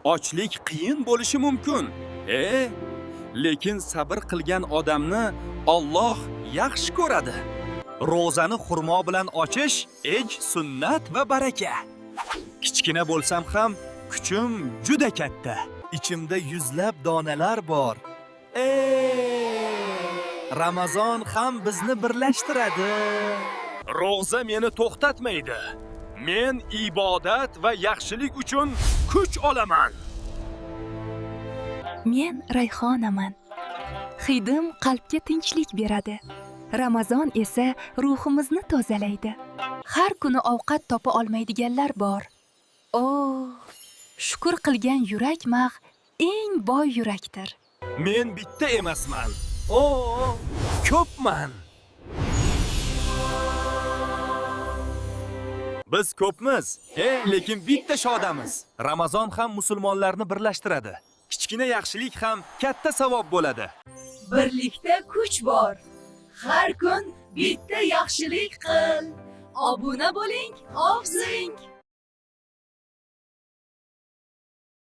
Ochlik qiyin bo'lishi mumkin. Lekin sabr qilgan odamni Alloh yaxshi ko'radi. Ro'zani xurmo bilan ochish sunnat va baraka. Kichkina bo'lsam ham kuchim juda katta. Ichimda yuzlab donalar bor. Ramazon ham bizni birlashtiradi. Ro'za meni to'xtatmaydi. Men ibodat va yaxshilik uchun kuch olaman. Men Rayhonaman. Hidim qalbga tinchlik beradi. Ramazon esa ruhimizni tozalaydi. Har kuni ovqat topa olmaydiganlar bor. Shukr qilgan yurak eng boy yurakdir. Men bitta emasman. Ko'pman. Biz ko'pmiz, lekin bitta shodamiz. Ramazon ham musulmonlarni birlashtiradi. Kichkina yaxshilik ham katta savob bo'ladi. Birlikda kuch bor. Har kun bitta yaxshilik qil. Obuna bo'ling, obzing.